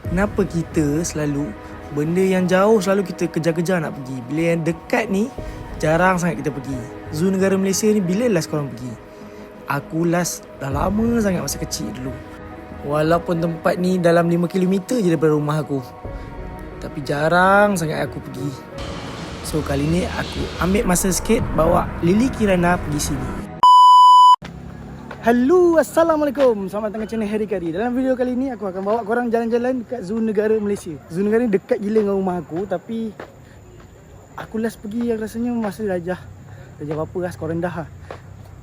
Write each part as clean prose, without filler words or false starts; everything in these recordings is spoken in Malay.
Kenapa kita selalu benda yang jauh selalu kita kejar-kejar nak pergi, bila yang dekat ni jarang sangat kita pergi. Zoo Negara Malaysia ni bila last korang pergi? Aku last dah lama sangat masa kecil dulu. Walaupun tempat ni dalam 5 km je daripada rumah aku, tapi jarang sangat aku pergi. So kali ni aku ambil masa sikit bawa Lily Kirana pergi sini. Hello, Assalamualaikum. Selamat datang ke channel Harry Kari. Dalam video kali ni aku akan bawa korang jalan-jalan dekat Zoo Negara Malaysia. Zoo Negara ni dekat gila dengan rumah aku, tapi aku last pergi yang rasanya masa Darjah berapa lah, sekolah rendah lah.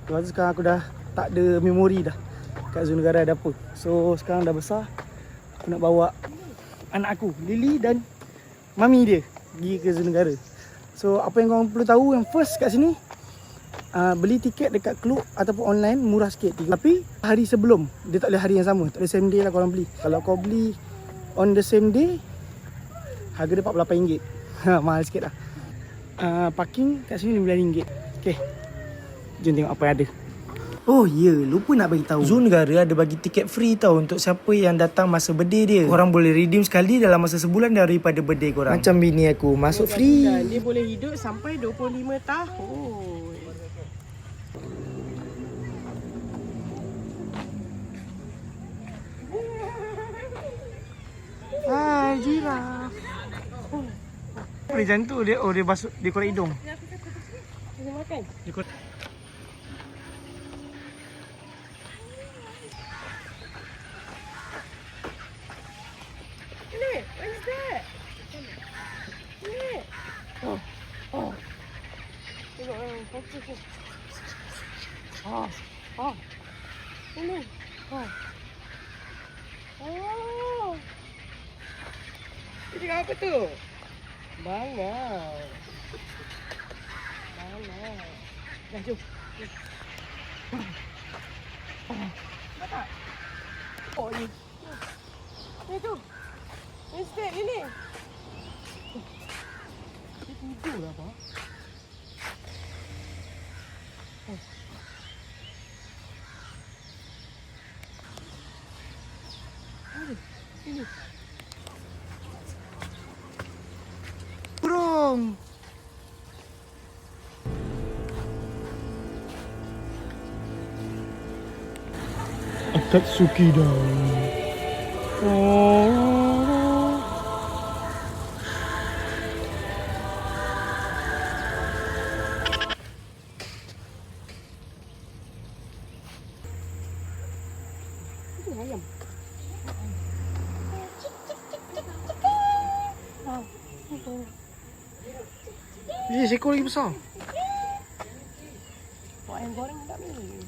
Lepas tu sekarang aku dah tak ada memori dah kat Zoo Negara ada apa. So sekarang dah besar, aku nak bawa anak aku, Lily dan mami dia pergi ke Zoo Negara. So apa yang korang perlu tahu, yang first kat sini, beli tiket dekat Klook ataupun online murah sikit. Tapi hari sebelum, dia tak boleh hari yang sama, tak boleh same day lah korang beli. Kalau kau beli on the same day, harga dia RM48. Mahal sikit lah. Parking kat sini RM9. Okay, jom tengok apa yang ada. Oh ya, lupa nak bagi tahu. Zoo Negara ada bagi tiket free tau untuk siapa yang datang masa birthday dia. Korang boleh redeem sekali dalam masa sebulan daripada birthday korang. Macam bini aku, masuk free. Dia boleh hidup sampai 25 tahun. Hai, jiraf. Boleh macam tu dia, dia basuh, dia korek hidung. Dia makan. Dia korek. Look, what is that? Look. Oh. Tengok fokus tu. Ini. Oh. Dia tengok apa tu? Bangau. Dah jom. Batak. Oh ni. Ni tu. Instead ini. Dia tidur lah apa? Ini. Burung. Akatsuki dong. Oh. Ini ayam. Ini seekor lagi besar. Buat ayam goreng tak ni.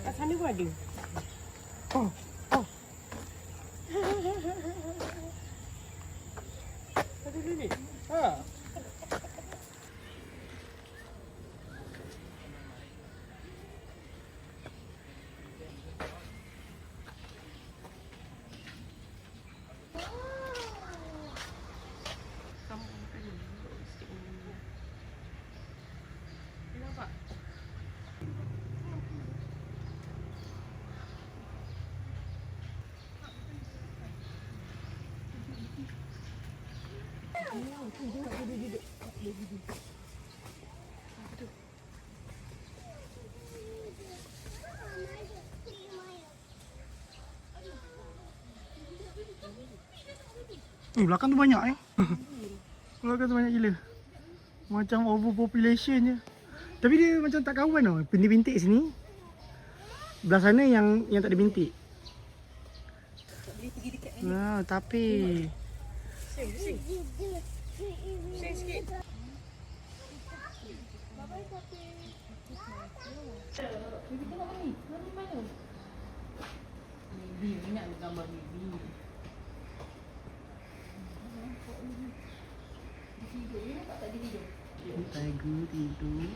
Kat sana pun ada. Oh. Ada ni. Belakang tu banyak Belakang tu banyak gila. Macam overpopulation je. Tapi dia macam tak kawan tau. Bintik-bintik sini. Belah sana yang tak ada bintik. Tapi Sing sikit. Bibi tengok ni. Mami mana? Bibi nak gambar Bibi. Tidur, you nampak tak dia tidur? tiger tidur.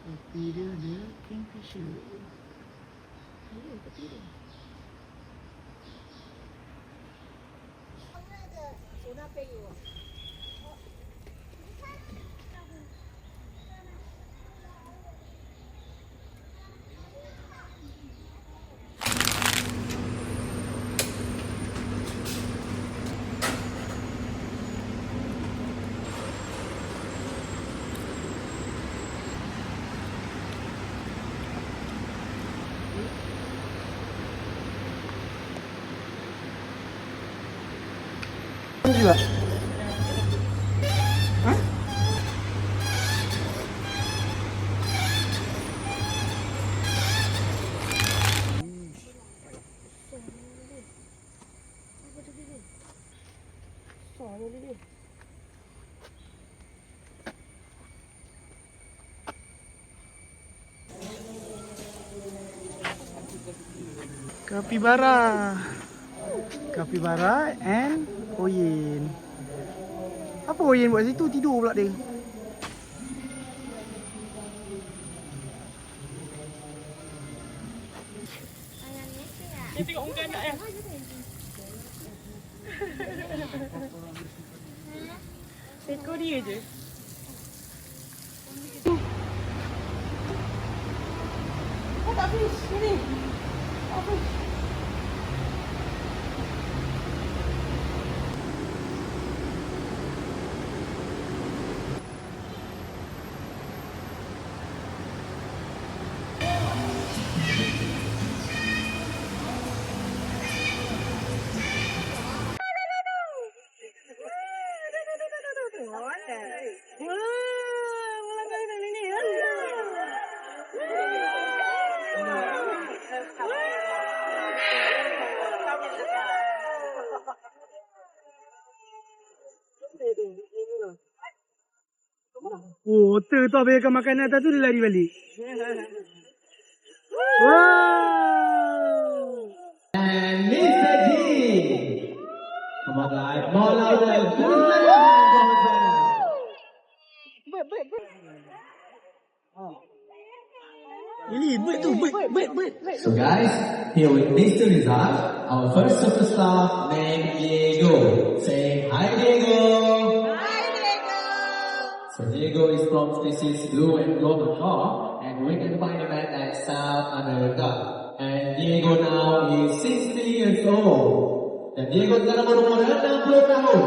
Tapi dia ada kingfisher. Tak tidur. juga. Hah? Kapibara. Kapibara and Oyen. Apa Oyen buat situ? Tidur pula dia. Dia tengok muka anak ya. Ekor dia je. Oh tak fish. Sini. Oh fish. Oh, otter tu habiskan makanan atas tu dia lari balik. Wow! And Mr. G. Come on guys, more louder. Ini bird tu, bird. So guys, here with Mr. Rizal, our first superstar named Diego. Say hi Diego. Hai Diego. So Diego is from species blue and golden car, and we can find him at South America. And Diego now is 60 years old. Dan Diego sekarang berumur 60 tahun.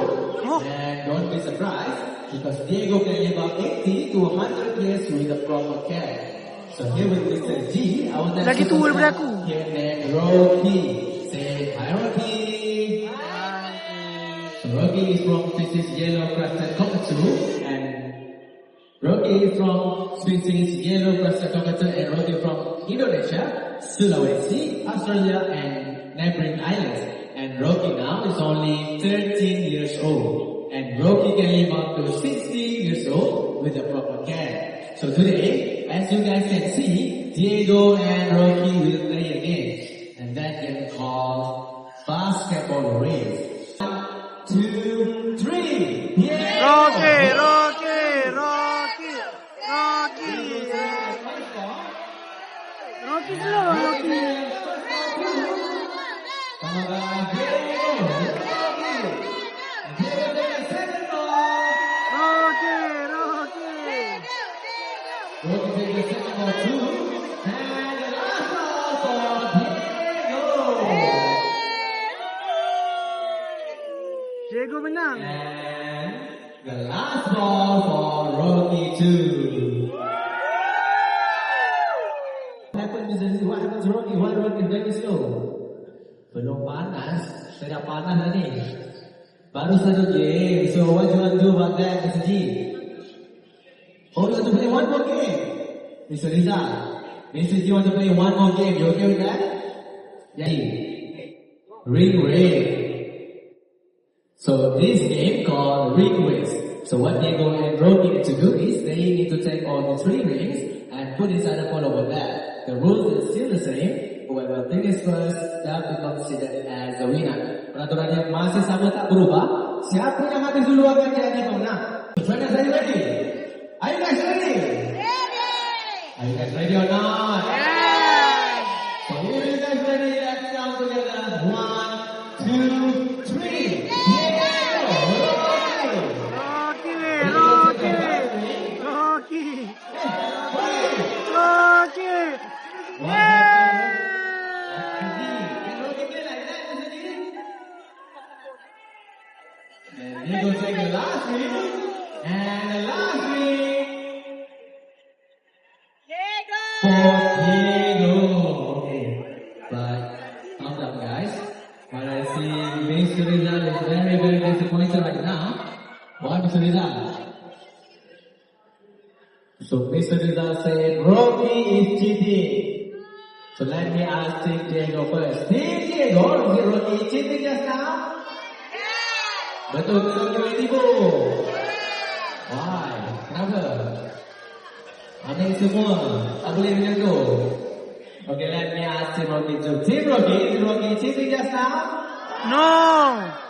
And don't be surprised, because Diego can live up 80 to 100 years with a proper care. So here with Mr. G, I want to Lagi tua daripada aku. here named Rocky. Say hi Rocky. So Rocky is from species yellow crested cockatoo, and Rocky is from species yellow crested cockatoo, and Rocky from Indonesia, Sulawesi, Australia, and neighboring islands. And Rocky now is only 13 years old, and Rocky can live up to 60 years old with the proper care. So today, as you guys can see, Diego and Rocky will play a game, and that game called basketball race. 1, 2, 3. Yeah! Rocky slow, Rocky. Come on, guys. Diego! Diego take the second ball. Rocky take the second ball too. And the last ball for Diego. Diego menang. And the last ball for Rocky too. What happened, Mr. Z? What happened to Rocky? Why Rocky very slow? Belum panas, saya dah panas dah ni. Baru satu game, so what you want to do about that, Mr. G? Oh, you want to play one more game? Mr. Rizal, Mr. G want to play one more game, you okay with that? Yeah. Ring race. So this game called ring race. So what Diego and Rocky need to do is they need to take all the 3 rings and put inside a ball over there. The rules are still the same. Whoever finishes first, that will be considered as the winner. Peraturan yang masih sama tak berubah. Siapa yang habis dulu akan jadi pemenang. Friends, are you ready? Are you guys ready? Ready. Are you guys ready or not? Yes. So if you guys ready, let's count together. 1, 2, 3. Yeah! Rocky. Diego take the last ring, and the last ring Diego. for Diego. Okay, but calm down, guys. But I see Mr. Rizal is very, very disappointed right now. Why, Mr. Rizal? So Mr. Rizal said, Rocky is cheating. So let me ask Team Diego first. Team Diego, is Rocky cheating just now? Betul ke Rocky main tipu? Why? Kenapa? Ambil semua. Tak boleh macam tu. Okay, let me ask Team Rocky too. Team Rocky, is Rocky cheating just now? No.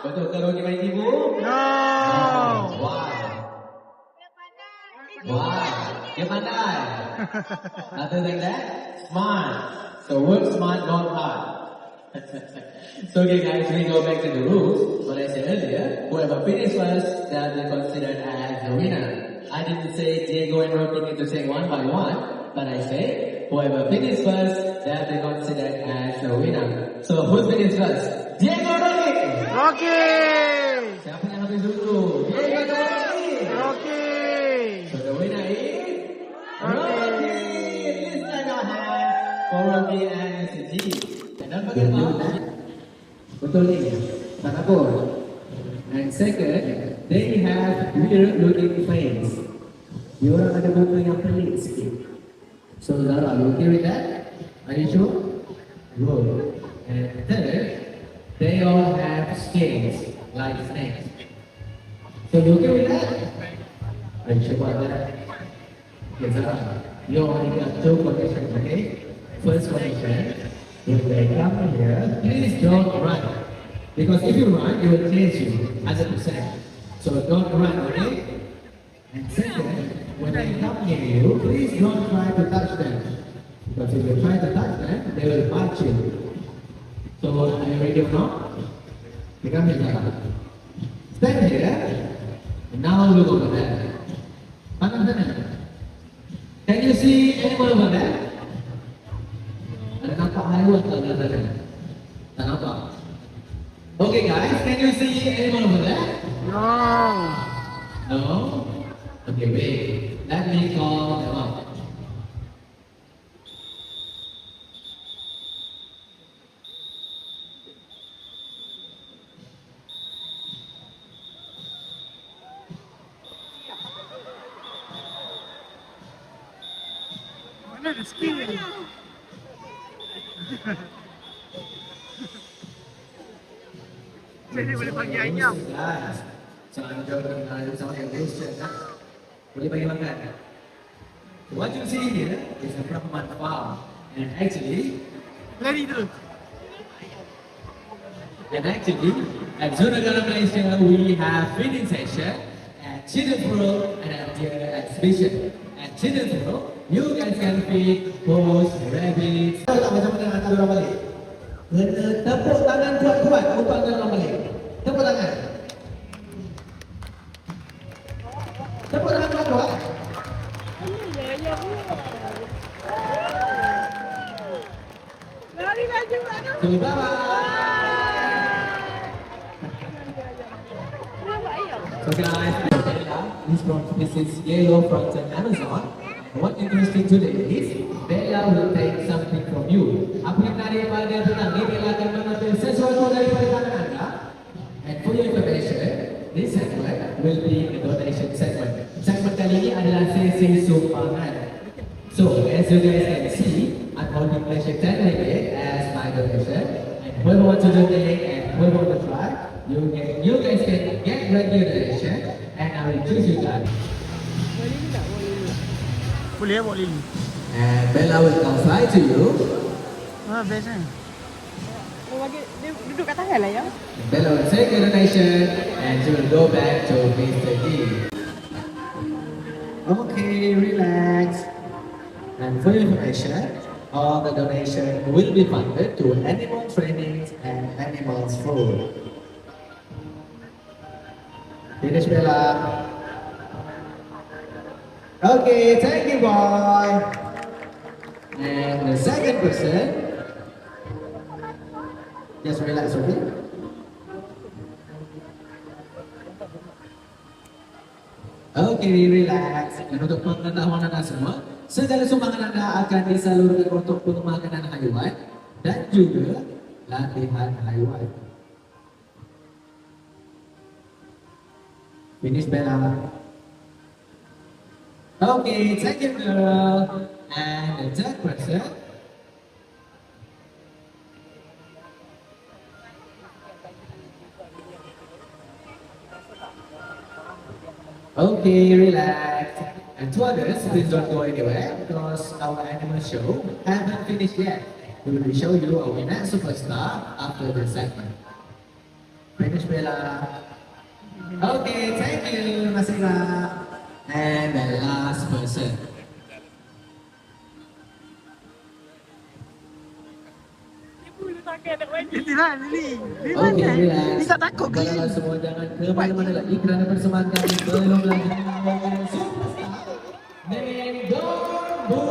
Betul ke Rocky main tipu? No. Why? Why? Dia pandai. Other than that, smart. So work smart, not hard. So okay guys, we go back to the rules. What I said earlier, whoever finishes first, they'll be considered as the winner. I didn't say Diego and Rocky need to sing one by one, but I say whoever finishes first, they'll be considered as the winner. So who's finished first? Diego or Rocky? Rocky. Siapa yang habis dulu? Diego atau Rocky? Rocky. So the winner is Rocky. Please clap your hands for Rocky and Mr. G. And don't forget about that. Betul ni, tak apa. And second, they have weird looking face. Diorang ada muka yang pelik sikit. So Zara, you okay with that? Are you sure? Good. And third, they all have scales like snakes. So you okay with that? Are you sure about that? Okay, Zara, you only got two conditions, okay? First condition, if they come here, please don't run. Because if you run, it will chase you 100%. So don't run, okay? And second, when they come near you, please don't try to touch them. Because if you try to touch them, they will bite you. So are you ready or not? Become here, Zara. Stand here. Now look over there. Pandang sana. Can you see animal over there? Ada nampak haiwan tak ada sana? Tak nampak. Okay guys, can you see animal over there? No. No? Okay, wait. Let me call them up. Mana ada skill ni? Jadi boleh bagi ayam. Guys, jangan jauh dengan sama yang Christian kan? Boleh bagi makan. What you see here is a Brahman farm, and actually, Lari tu. at Zunagara Malaysia, we have feeding session at Children's World and at the exhibition. At Children's World, you guys can feed horse, rabbits. Tahu tak macam mana nak hantar orang balik? Kena tepuk tangan kuat-kuat untuk hantar orang balik. Tepuk tangan. Tepuk tangan kuat-kuat. Lari laju mana? So, bye-bye. Kenapa ayam? So guys, this is Yellow from the Amazon. What interesting today is Bella will take something from you. Apa yang daripada tenang ni, Bella akan mengambil sesuatu daripada tangan anda. And for your information, this segment will be the donation segment. Segment kali ini adalah sesi sumbangan. So as you guys can see, I'm holding Malaysia 10 ringgit as my donation. And whoever wants to donate and whoever wants to try, you guys can get regular donation, and I will choose you guys. Boleh ya, boleh. And Bella will come fly to you. Ah, best kan? Dia bagi dia duduk kat tangan lah ya. Bella will take the donation and she will go back to Mr. D. Okay, relax. And for your information, all the donation will be funded to animal trainings and animals food. Finish, Bella. Okay, thank you, boy. And the second person, just relax, okay? Okay, relax. Dan untuk pengetahuan anda semua, segala sumbangan anda akan disalurkan untuk pengembangan haiwan dan juga latihan haiwan. Finish Bella. Okay, thank you, girl. And the third person. Okay, relax. And to others, please don't go anywhere because our animal show haven't finished yet. We will show you a winner superstar after the segment. Finish Bella. Okay, thank you, Masira. And the last person. Tidak, Lili. Okay, relax. Ni tak takut ke? Kalau semua jangan ke mana-mana lagi kerana persembahan kami belum lagi superstar named Dombu.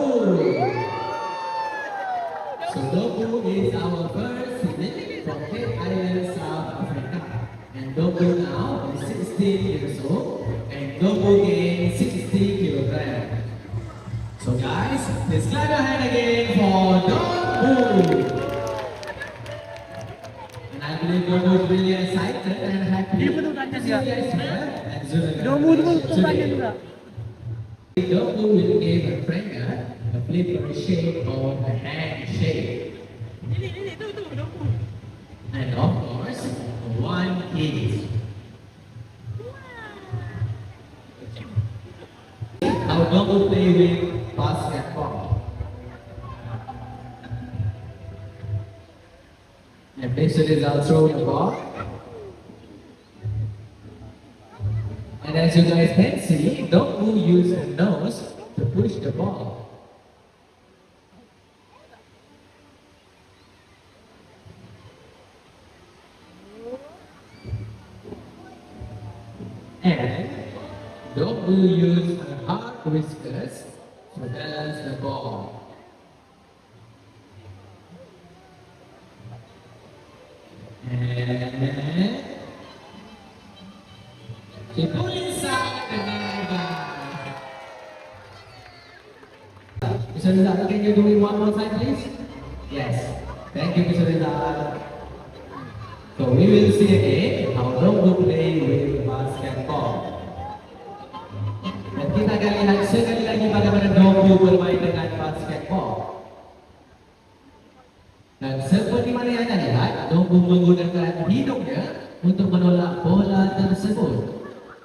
So Dombu is our first citizen from Cape Island, South Africa. And Dombu now is 16 years old and Dombu gained 60 kilograms. So guys, let's clap your hand again for Dombu. I believe Dombu is really excited and happy to see you guys here at Zuna. Dombu tanya juga. Dombu will give a trainer a flipper shape or a handshake. And of course, one is how Dombu play with basketball. And basically I'll throw the ball. And as you guys can see, Dombu use her nose to push the ball. And Dombu use her hard whiskers to balance the ball. And she pulled inside the nearby. Mr. Rizal, can you do it one more time, please? Yes. Thank you, Mr. Rizal. So we will see again how Dombu play with basketball. Dan kita akan lihat sekali lagi bagaimana Dombu bermain dengan basketball. Dan seperti mana yang anda lihat, Dombu menggunakan hidungnya untuk menolak bola tersebut.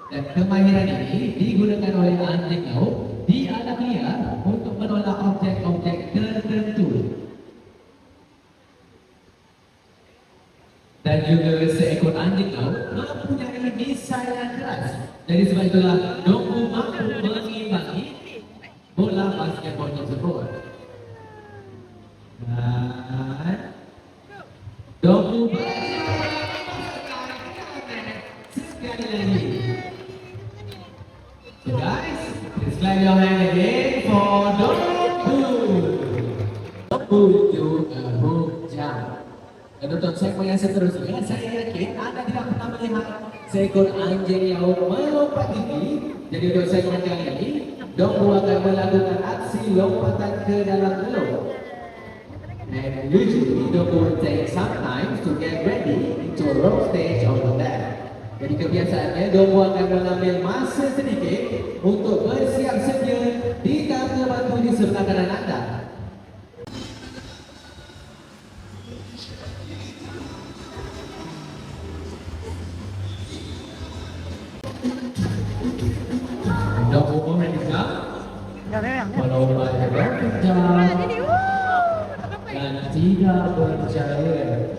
Dan kemahiran ini digunakan oleh anjing laut di alam liar untuk menolak objek-objek tertentu. Dan juga seekor anjing laut mempunyai misai yang keras. Jadi sebab itulah Dombu mampu mengimbangi bola basketball tersebut. Dan Dombu sekali lagi. So guys, please clap your hand again for Dombu. Dombu do a hook jump. Dan untuk segmen yang seterusnya, saya yakin anda tidak pernah melihat seekor anjing laut melompat tinggi. Jadi untuk segmen kali ini, Dombu akan melakukan aksi lompatan ke dalam telur. And usually, Dombu will take some time to get ready into a rope stage of the dam. Jadi kebiasaannya, Dombu akan mengambil masa sedikit untuk bersiap sedia di tangga batu di sebelah kanan anda. Dombu already jump, followed by the rope jump. Dan tidak percaya.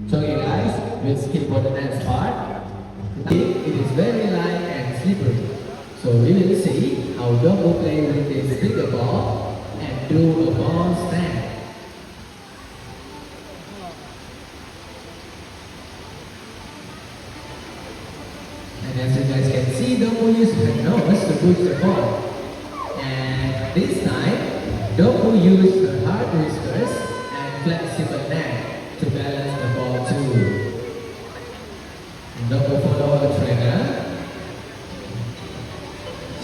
So you guys, we'll skip for the next part. It is very light and slippery. So we will see how Dombu play with this bigger ball and do a ball stand. And as you guys can see, Dombu uses her nose to push the ball. And this time, Dombu used her hard whiskers and flexible neck to balance the ball too. And Dombu follow her trainer.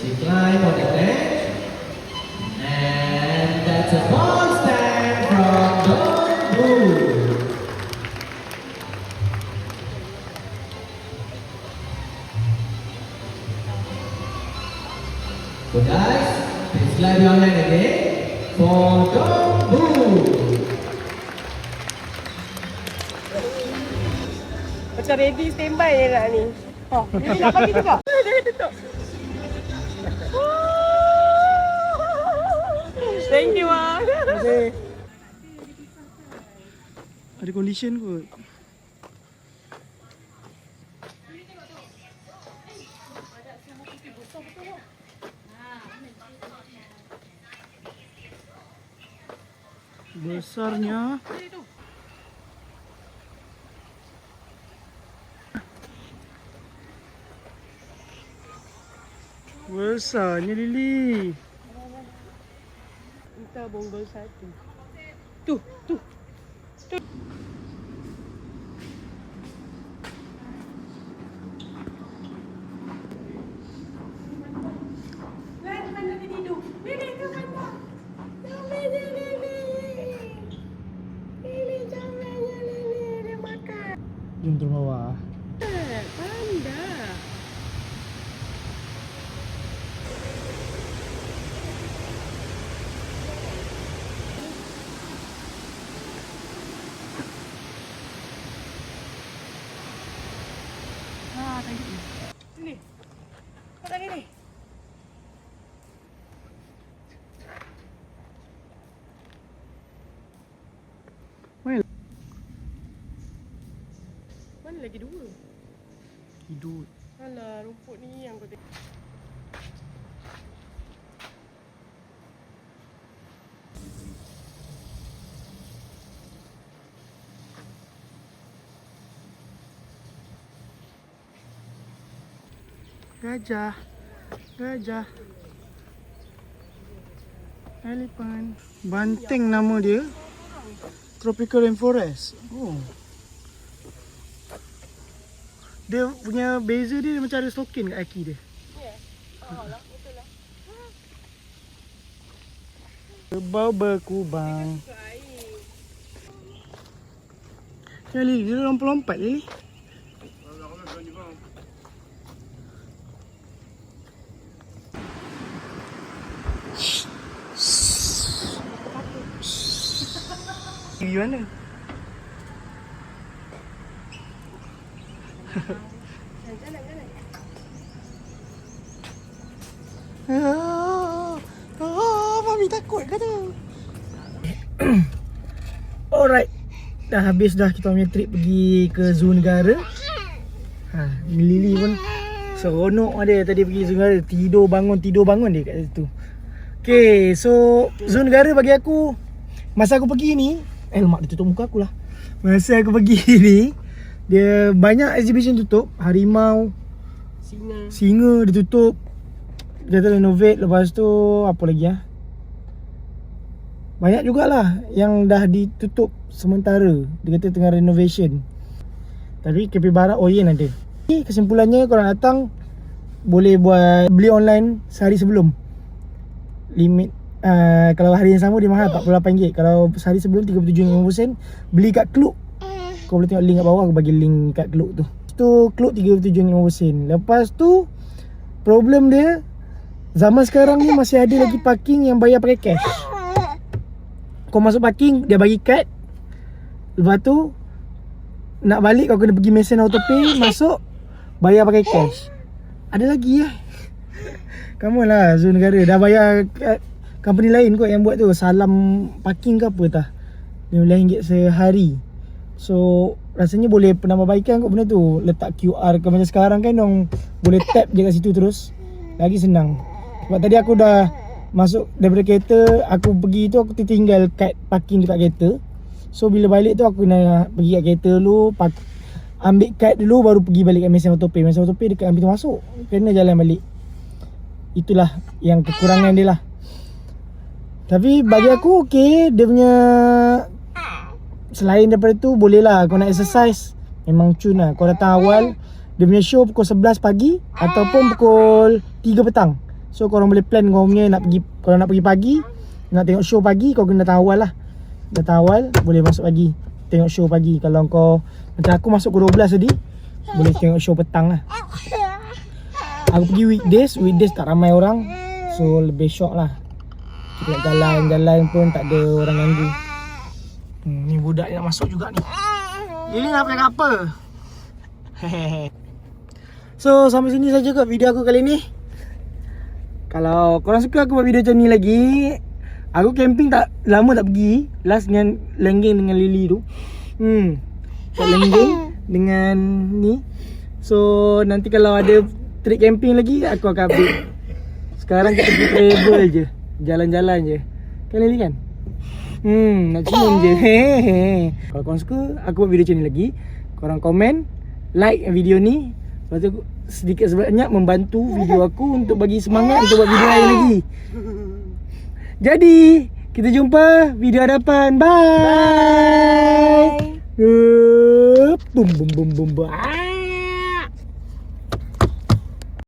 She climbed on the ledge. And that's a ball stand from Dombu. So guys, please clap your hand again for Dombu. Macam ready standby je nak ni. Oh, ni nak bagi juga. Dia tutup. Thank you, Mak. Ada condition kot. Besarnya. Besarnya Lily. Minta bonggol satu. Tu. Jom turun bawah. Panda. Sini. Kau tak ni. Mana? Mana lagi dua? Hidup. Alah, rumput ni yang kau tengok. Gajah. Elephant. Banteng nama dia. Tropical Rainforest. Oh. Dia punya beza dia macam ada stokin kat kaki dia. Ya. Oh lah, betul lah. Kerbau berkubang. Suka air. Ya Lily, dia lompat-lompat Lily. Pergi mana? Mami takut kata. Alright. Dah habis dah kita punya trip pergi ke zoo negara. Lily pun seronok dia tadi pergi zoo negara. Tidur bangun dia kat situ. Okay, so zoo negara bagi aku, masa aku pergi ni, mak dia tutup muka aku lah. Masa aku pergi ni, dia banyak exhibition tutup. Harimau, singa dia tutup. Dia kata renovate. Lepas tu apa lagi lah, banyak jugalah yang dah ditutup sementara. Dia kata tengah renovation. Tapi capybara Oyen ada. Kesimpulannya korang datang boleh buat beli online sehari sebelum. Limit kalau hari yang sama dia mahal RM48. Kalau sehari sebelum RM37.50. Beli kat Klook. Kau boleh tengok link kat bawah. Aku bagi link kat Klook tu. Tu Klook RM37.50. Lepas tu problem dia, zaman sekarang ni masih ada lagi parking yang bayar pakai cash. Kau masuk parking, dia bagi kad. Lepas tu nak balik kau kena pergi mesin autopay. Masuk, bayar pakai cash. Ada lagi lah. Kamu lah zoo negara. Dah bayar kat company lain kot yang buat tu. Salam parking ke apa tah, RM15 sehari. So rasanya boleh penambahbaikan kot benda tu. Letak QR ke macam sekarang kan, dong boleh tap je kat situ terus. Lagi senang. Sebab tadi aku dah masuk daripada kereta, aku pergi tu aku tertinggal kad parking dekat kereta. So bila balik tu aku nak pergi kat kereta dulu, ambil kad dulu, baru pergi balik kat mesin autopay. Mesin autopay dekat pintu masuk, kena jalan balik. Itulah yang kekurangan dia lah. Tapi bagi aku okey. Dia punya, selain daripada tu, boleh lah kau nak exercise. Memang cun lah. Kau datang awal. Dia punya show pukul 11 pagi ataupun pukul 3 petang. So korang boleh plan kau punya nak pergi. Kalau nak pergi pagi, nak tengok show pagi, kau kena datang awal lah. Datang awal, boleh masuk pagi, tengok show pagi. Kalau kau, macam aku masuk pukul 12 tadi, boleh tengok show petang lah. Aku pergi weekdays tak ramai orang. So lebih syok lah. Kita nak jalan-jalan pun tak ada orang ganggu. Ni budak nak masuk juga ni. Lily nak pegang apa? So sampai sini saja kot video aku kali ni. Kalau korang suka aku buat video macam ni lagi, aku camping tak lama tak pergi. Last dengan Lenggeng dengan Lily tu. Kat Lenggeng dengan ni. So nanti kalau ada trip camping lagi, aku akan update. Sekarang kita pergi travel je, jalan-jalan je. Kan Lily kan? Nak cium je. Kalau korang suka aku buat video macam ni lagi, korang komen, like video ni. Lepas tu sedikit sebanyak membantu video aku untuk bagi semangat untuk buat video lain lagi. Jadi kita jumpa video hadapan. Bye. Bye. Bum bum bum bum bye.